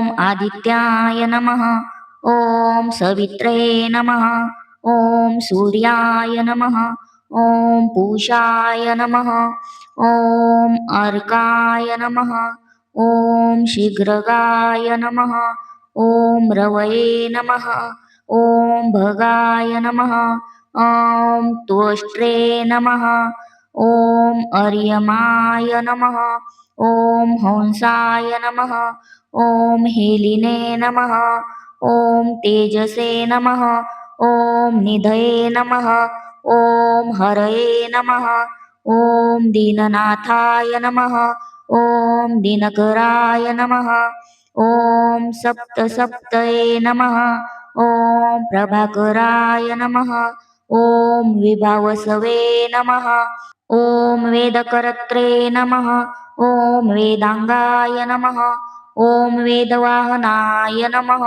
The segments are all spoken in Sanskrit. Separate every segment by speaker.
Speaker 1: ॐ आदित्याय नमः। ॐ सवित्रे नमः। ॐ सूर्याय नमः। ॐ पूषाय नमः। ॐ अर्काय नमः। ॐ शीघ्रगाय नमः। ॐ रवये नमः। ॐ भगाय नमः। ॐ त्वष्ट्रे नमः। ॐ अर्यमाय नमः। ॐ हंसाय नमः। ॐ हेलिने नमः। ॐ तेजसे नमः। ॐ निधये नमः। ॐ हरये नमः। ॐ दीननाथाय नमः। ॐ दिनकराय नमः। ॐ सप्तसप्तये नमः। ॐ प्रभाकराय नमः। ॐ विभावसवे नमः। ॐ वेदकर्त्रे नमः। ॐ वेदांगाय नमः। ॐ वेदवाहनाय नमः।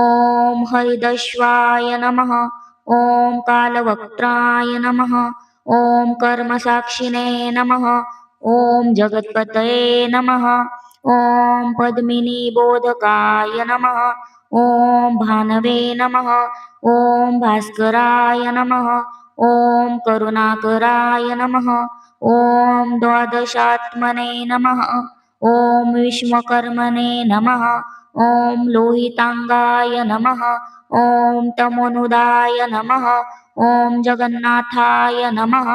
Speaker 1: ॐ हरिदश्वाय नमः। ॐ कालवक्त्राय नमः। ॐ कर्मसाक्षिणे नमः। ॐ जगत्पतये नमः। ॐ पद्मिनीबोधकाय नमः। ॐ भानवे नमः। ॐ भास्कराय नमः। ॐ करुणाकराय नमः। ॐ द्वादशात्मने नमः। ॐ विश्वकर्मणे नमः। ॐ लोहितांगाय नमः। ॐ तमोनुदाय नमः। ॐ जगन्नाथाय नमः।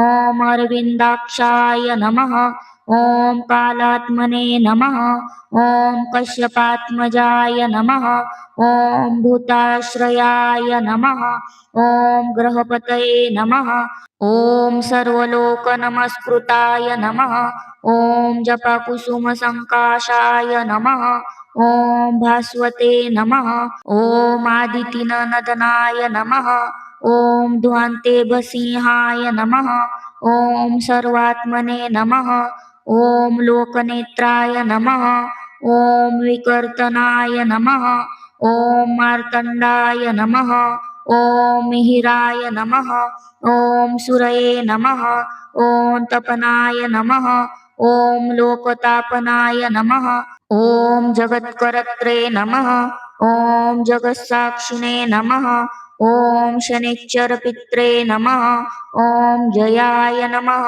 Speaker 1: ॐ अरविन्दाक्षाय नमः। ॐ कालात्मने नमः। ॐ कश्यपात्मजाय नमः। ॐ भूताश्रयाय नमः। ॐ ग्रहपतये नमः। ॐ सर्वलोकनमस्कृताय नमः। ॐ जपकुसुमसङ्काशाय नमः। ॐ भास्वते नमः। ॐ आदितिननदनाय नमः। ॐ ध्वान्ते भसिंहाय नमः। ॐ सर्वात्मने नमः। ॐ लोकनेत्राय नमः। ॐ विकर्तनाय नमः। ॐ मार्तण्डाय नमः। ॐ मिहिराय नमः। ॐ सुरये नमः। ॐ तपनाय नमः। ॐ लोकतापनाय नमः। ॐ जगत्कर्त्रे नमः। ॐ जगत्साक्षिणे नमः। ॐ शनिश्चरपित्रे नमः। ॐ जयाय नमः।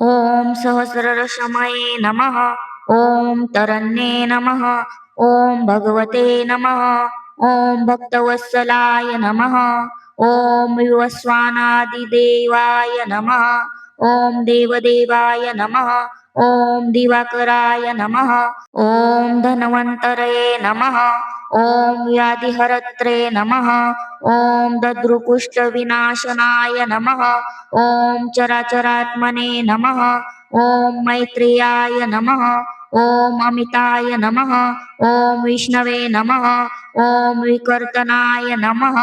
Speaker 1: ॐ सहस्रशमये नमः। ॐ तरन्ये नमः। ॐ भगवते नमः। ॐ भक्तवत्सलाय नमः। ॐ विवस्वानादिदेवाय नमः। ॐ देवदेवाय नमः। ॐ दिवाकराय नमः। ॐ धन्वन्तरये नमः। ॐ व्याधिहरत्रे नमः। ॐ दद्रुकुष्ठविनाशनाय नमः। ॐ चराचरात्मने नमः। ॐ मैत्रेयाय नमः। ॐ अमिताय नमः। ॐ विष्णवे नमः। ॐ विकर्तनाय नमः।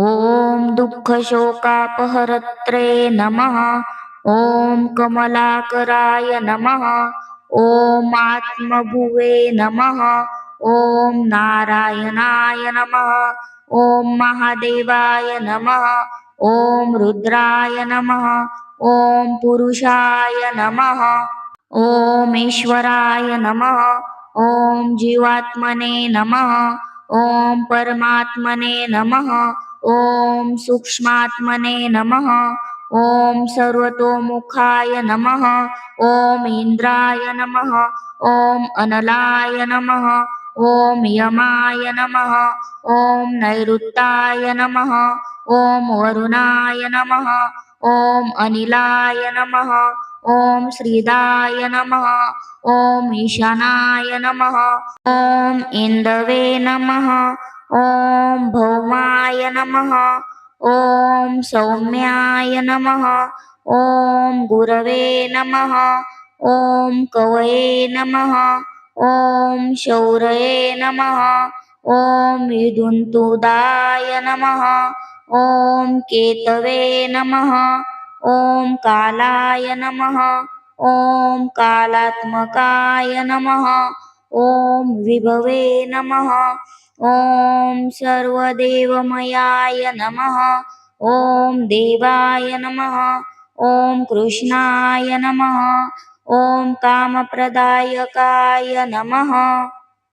Speaker 1: ॐ दुःखशोकापहर्त्रे नमः। ॐ कमलाकराय नमः। ॐ आत्मभुवे नमः। ॐ नारायणाय नमः। ॐ महादेवाय नमः। ॐ रुद्राय नमः। ॐ पुरुषाय नमः। ॐ ईश्वराय नमः। ॐ जीवात्मने नमः। ॐ परमात्मने नमः। ॐ सूक्ष्मात्मने नमः। ॐ सर्वतोमुखाय नमः। ॐ इन्द्राय नमः। ॐ अनलाय नमः। ॐ यमाय नमः। ॐ नैऋत्याय नमः। ॐ वरुणाय नमः। ॐ अनिलाय नमः। ॐ श्रीदाय नमः। ॐ ईशानाय नमः। ॐ इन्दवे नमः। ॐ भौमाय नमः। ॐ सौम्याय नमः। ॐ गुरवे नमः। ॐ कवये नमः। ॐ शौरये नमः। ॐ विदुन्तुदाय नमः। ॐ केतवे नमः। ॐ कालाय नमः। ॐ कालात्मकाय नमः। ॐ विभवे नमः। ॐ सर्वदेवमयाय नमः। ॐ देवाय नमः। ॐ कृष्णाय नमः। ॐ कामप्रदायकाय नमः।